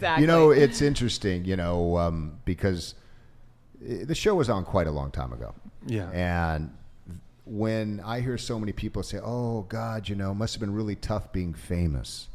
Exactly. You know, it's interesting, because the show was on quite a long time ago. Yeah. And when I hear so many people say, oh, God, must have been really tough being famous.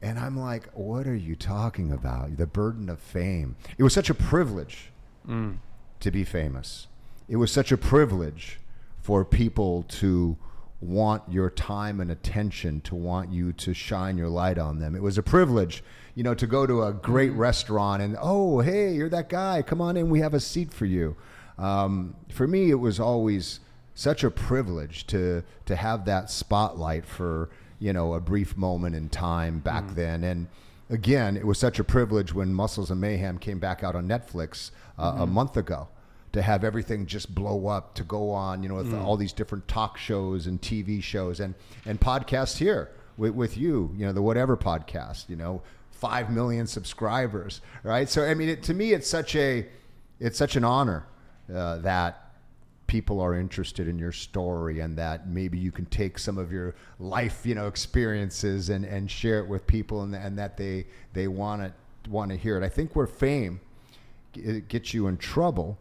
And I'm like, what are you talking about? The burden of fame. It was such a privilege to be famous. It was such a privilege for people to want your time and attention, to want you to shine your light on them. It was a privilege, to go to a great restaurant and, oh, hey, you're that guy. Come on in. We have a seat for you. For me, it was always such a privilege to have that spotlight for, a brief moment in time back then. And again, it was such a privilege when Muscles and Mayhem came back out on Netflix a month ago, to have everything just blow up, to go on, with all these different talk shows and TV shows and podcasts here with you, the Whatever podcast, 5 million subscribers, right? So, I mean, to me, it's such an honor that people are interested in your story, and that maybe you can take some of your life, experiences and share it with people, and that they want to hear it. I think where fame gets you in trouble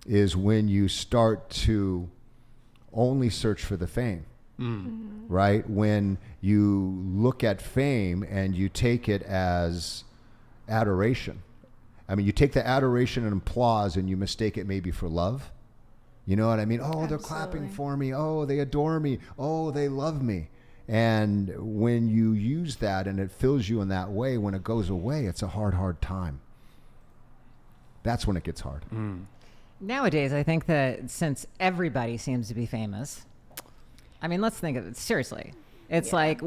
is when you start to only search for the fame, right? When you look at fame and you take it as adoration. I mean, you take the adoration and applause and you mistake it maybe for love. You know what I mean? Oh, Absolutely. They're clapping for me. Oh, they adore me. Oh, they love me. And when you use that and it fills you in that way, when it goes away, it's a hard time. That's when it gets hard. Nowadays, I think that since everybody seems to be famous, I mean, let's think of it seriously. It's like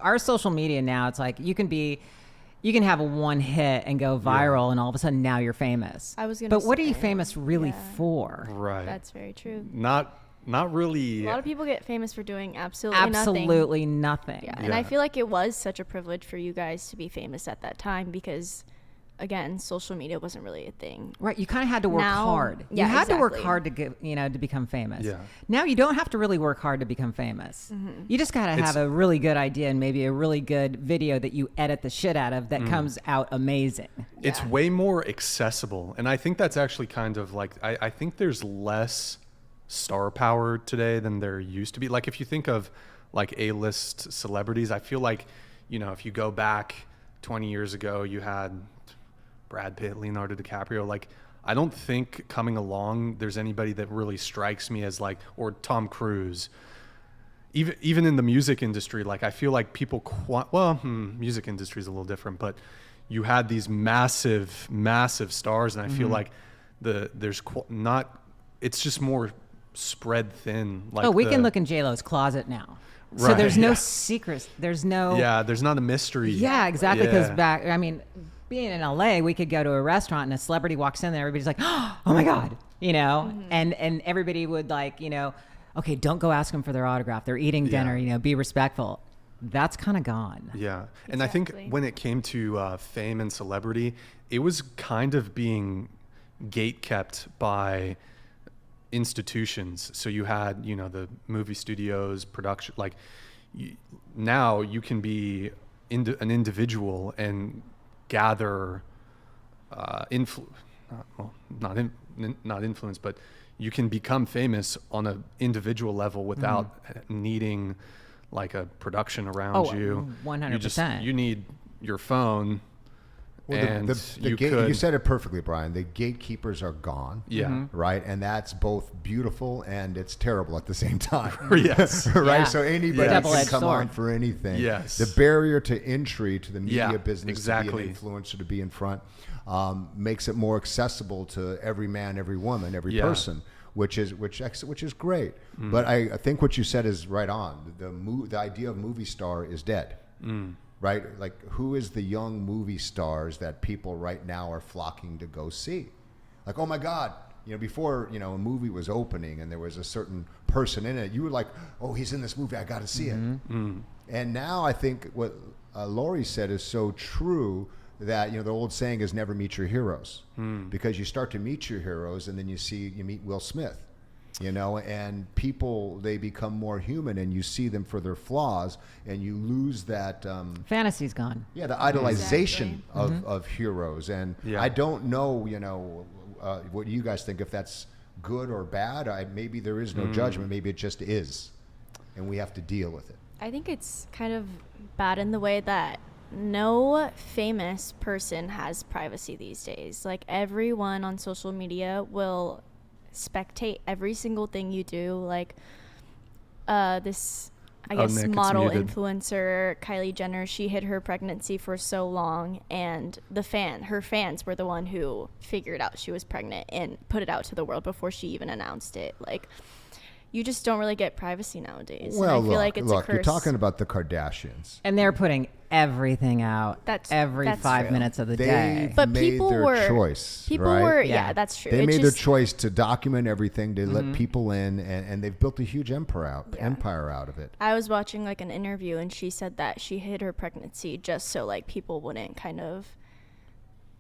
our social media now, it's like you can have one hit and go viral, and all of a sudden now you're famous. But what are you famous really for? Right. That's very true. Not really. A lot of people get famous for doing absolutely nothing. Yeah. And I feel like it was such a privilege for you guys to be famous at that time because, again, social media wasn't really a thing. Right. You kind of had to work hard. Yeah, you had to work exactly. hard to get, to become famous. Yeah. Now you don't have to really work hard to become famous. You just got to have a really good idea and maybe a really good video that you edit the shit out of that comes out amazing. It's way more accessible. And I think that's actually kind of like, I think there's less star power today than there used to be. Like if you think of like A-list celebrities, I feel like, if you go back 20 years ago, you had Brad Pitt, Leonardo DiCaprio. Like, I don't think coming along, there's anybody that really strikes me as like, or Tom Cruise. Even in the music industry, like I feel like people, music industry is a little different, but you had these massive stars, and I feel like it's just more spread thin. Like we can look in J-Lo's closet now. So Right, there's no secrets. There's no. Yeah, there's not a mystery. Yeah, exactly. Because Yeah. being in LA, we could go to a restaurant and a celebrity walks in there. Everybody's like, oh my God, and everybody would like, okay, don't go ask them for their autograph. They're eating dinner, be respectful. That's kind of gone. Yeah. And I think when it came to fame and celebrity, it was kind of being gatekept by institutions. So you had, the movie studios, production, like now you can be an individual and gather not influence, but you can become famous on an individual level without needing like a production around you. 100%. You need your phone. And you said it perfectly, Brian. The gatekeepers are gone. Yeah. Right. And that's both beautiful and it's terrible at the same time. Yes. Right. Yeah. So anybody can Double-edged come sword. on for anything. Yes. The barrier to entry to the media business, exactly. to be an influencer, to be in front, makes it more accessible to every man, every woman, every person. Which is great. But I think what you said is right on. The idea of movie star is dead. Right? Like, who is the young movie stars that people right now are flocking to go see? Like, oh my God, before, a movie was opening and there was a certain person in it, you were like, oh, he's in this movie, I got to see it. And now I think what Lori said is so true, that, the old saying is never meet your heroes, because you start to meet your heroes and then you meet Will Smith. you know, and people, they become more human, and you see them for their flaws, and you lose that Fantasy's gone. yeah, the idolization Exactly. of heroes. And Yeah. I don't know, you know, what you guys think, if that's good or bad. Maybe there is no judgment, maybe it just is, and we have to deal with it. I think it's kind of bad in the way that no famous person has privacy these days. Like, everyone on social media will spectate every single thing you do. Like, this, I guess, Nick, it's model muted. influencer Kylie Jenner, she hid her pregnancy for so long, and her fans were the one who figured out she was pregnant and put it out to the world before she even announced it. Like, you just don't really get privacy nowadays. Well, and I feel like it's a look, curse. you're talking about the Kardashians. And they're putting everything out every That's 5 true. minutes of the They day. But made people their were choice, People right? were, Yeah. yeah, that's true. They It made their just- choice to document everything, to let people in, and they've built a huge empire Yeah. out of it. I was watching like an interview, and she said that she hid her pregnancy just so like people wouldn't kind of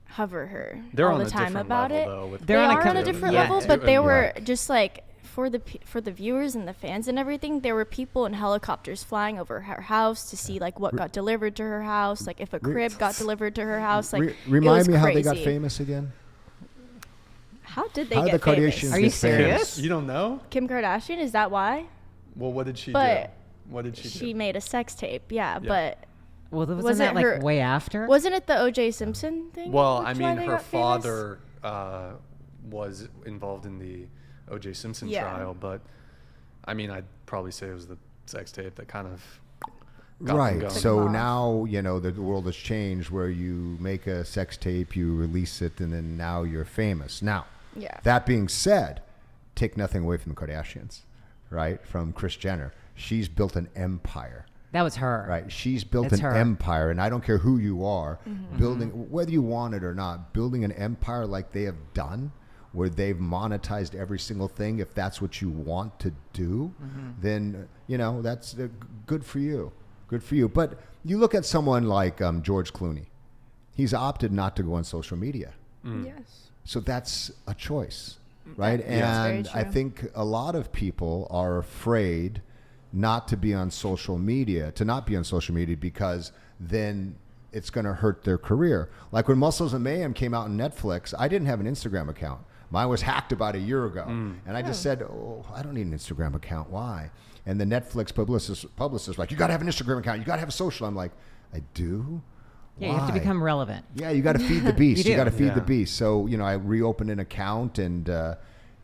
hover her They're all on the a time different about level, it. though, with They're They on a are com- on a different yeah. level, but they Yeah. were just like for the viewers and the fans and everything. There were people in helicopters flying over her house to see like what got delivered to her house, like if a crib got delivered to her house. Like, it Remind was me how crazy. they got famous again. How did they How get the Kardashians famous? Are you get famous? serious? You don't know? Kim Kardashian, is that why? Well, what did she But do? What did she She do? made a sex tape, yeah. Yeah. But Well, wasn't Was that it like her- way after? wasn't it the O.J. Simpson thing? Well, Which I why mean, they her got famous? father was involved in the O.J. Simpson Yeah. trial, but I mean, I'd probably say it was the sex tape that kind of got them Right. going. So Took 'em now, you know, the world has changed, where you make a sex tape, you release it, and then now you're famous. Now, Yeah. that being said, take nothing away from the Kardashians, right? From Kris Jenner. She's built an empire. That was her. Right. She's built It's an her. empire, and I don't care who you are, Mm-hmm. building, whether you want it or not, building an empire like they have done, where they've monetized every single thing. If that's what you want to do, then, you know, that's good for you. Good for you. But you look at someone like George Clooney. He's opted not to go on social media. Yes. So that's a choice, right? That's very And I true. think a lot of people are afraid not to be on social media, because then it's going to hurt their career. Like when Muscles and Mayhem came out on Netflix, I didn't have an Instagram account. Mine was hacked about a year ago. And I just said, oh, I don't need an Instagram account. Why? And the Netflix publicist was like, you got to have an Instagram account. You got to have a social. I'm like, I do? Yeah, you have to Why? become relevant. Yeah, you got to feed the beast. You you got to do. feed the Yeah. beast. So, you know, I reopened an account, and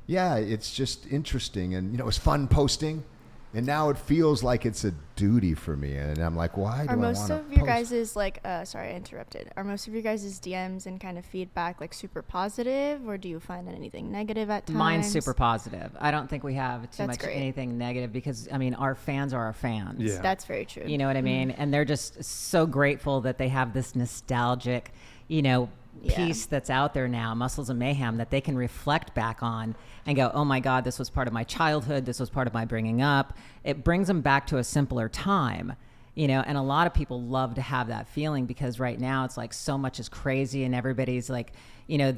yeah, it's just interesting. And, you know, it was fun posting. And now it feels like it's a duty for me. And I'm like, why do Are I want most to of your post? guys' like sorry I interrupted. Are most of your guys' DMs and kind of feedback like super positive, or do you find anything negative at times? Mine's super positive. I don't think we have too That's much great. anything negative because, I mean, our fans are our fans. Yeah. That's very true. You know what I mean? And they're just so grateful that they have this nostalgic, you know, Yeah. piece that's out there now, Muscles and Mayhem, that they can reflect back on and go, oh my God, this was part of my childhood. This was part of my bringing up. It brings them back to a simpler time, you know, and a lot of people love to have that feeling because right now it's like so much is crazy and everybody's like, you know,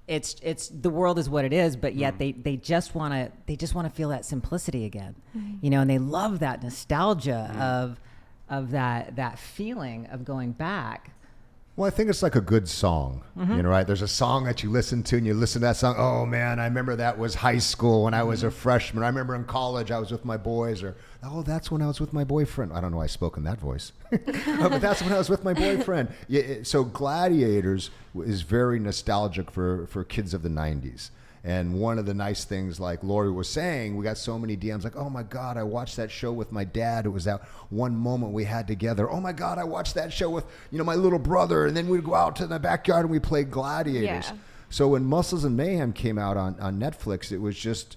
it's the world is what it is, but yet they just want to feel that simplicity again, you know, and they love that nostalgia of that feeling of going back. Well, I think it's like a good song, Mm-hmm. you know, right? There's a song that you listen to and you listen to that song. Oh man, I remember that was high school when I was Mm-hmm. a freshman. I remember in college I was with my boys, or, oh, that's when I was with my boyfriend. I don't know why I spoke in that voice, but that's when I was with my boyfriend. Yeah, so Gladiators is very nostalgic for kids of the 90s. And one of the nice things, like Lori was saying, we got so many DMs like, oh my God, I watched that show with my dad. It was that one moment we had together. Oh my God, I watched that show with, you know, my little brother. And then we'd go out to the backyard and we played Gladiators. Yeah. So when Muscles and Mayhem came out on Netflix, it was just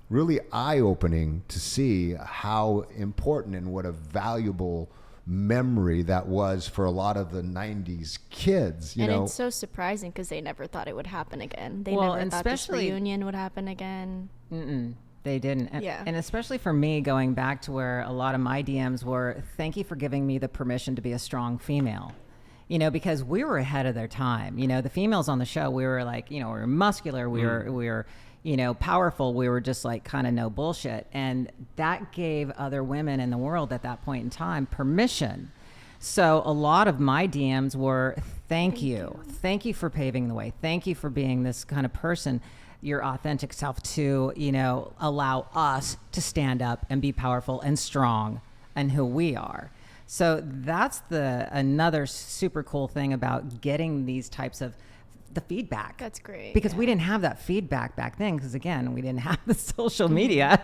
really eye-opening to see how important and what a valuable memory that was for a lot of the 90s kids, you and know. it's so surprising because they never thought it would happen again. They Well, never and thought this especially- reunion would happen again. They didn't. And, Yeah. and especially for me, going back to where a lot of my DMs were, thank you for giving me the permission to be a strong female. You know, because we were ahead of their time. You know, the females on the show, we were like, you know, we were muscular, we were, powerful. We were just like kind of no bullshit. And that gave other women in the world at that point in time permission. So a lot of my DMs were, thank you. Thank you for paving the way. Thank you for being this kind of person, your authentic self, to, allow us to stand up and be powerful and strong and who we are. So that's another super cool thing about getting these types of the feedback. That's great. Because we didn't have that feedback back then, because again, we didn't have the social media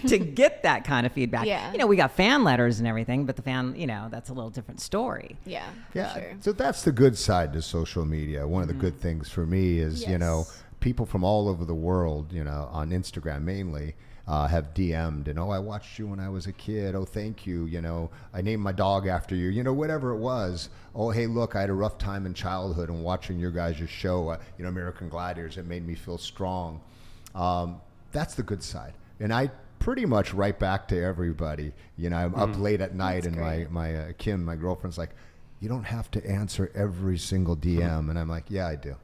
to get that kind of feedback. Yeah. We got fan letters and everything, but the fan, that's a little different story. Yeah, Yeah. for sure. So that's the good side to social media. One of the good things for me is, Yes. people from all over the world, on Instagram mainly, have DM'd and, I watched you when I was a kid. Oh, thank you. I named my dog after you, whatever it was. Oh, hey, look, I had a rough time in childhood and watching your guys' show, American Gladiators, it made me feel strong. That's the good side. And I pretty much write back to everybody. I'm up late at night and my Kim, my girlfriend's like, you don't have to answer every single DM. And I'm like, yeah, I do.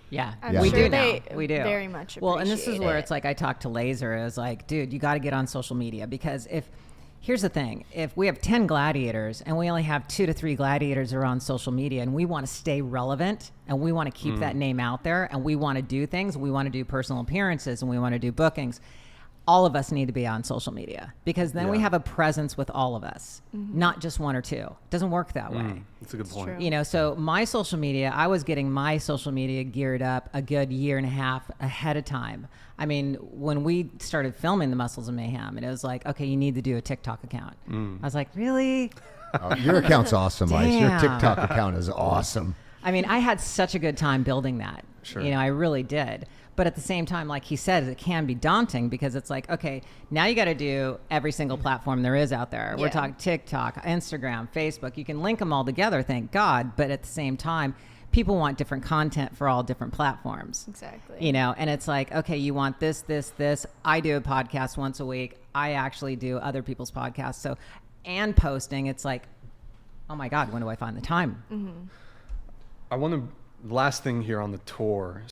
Yeah, I'm we sure do they now. We do very much Well, and this is appreciate where it. it's like I talked to Laser. It was like, dude, you got to get on social media, because here's the thing: if we have 10 gladiators and we only have 2 to 3 gladiators that are on social media, and we want to stay relevant and we want to keep that name out there, and we want to do things, we want to do personal appearances, and we want to do bookings. All of us need to be on social media, because then we have a presence with all of us, not just one or two. It doesn't work that way. That's a good point. true. So my social media, I was getting my social media geared up a good year and a half ahead of time. I mean, when we started filming The Muscles of Mayhem, and it was like, okay, you need to do a TikTok account. I was like, really? Your account's awesome, Ice. Your Damn. TikTok account is awesome. I mean, I had such a good time building that. Sure. I really did. But at the same time, like he said, it can be daunting, because it's like, okay, now you got to do every single platform there is out there. We're Yeah. talking TikTok, Instagram, Facebook. You can link them all together, thank God. But at the same time, people want different content for all different platforms. Exactly. And it's like, okay, you want this, this, this. I do a podcast once a week. I actually do other people's podcasts. So, and posting, it's like, oh my God, when do I find the time? I want to, last thing here on the tour.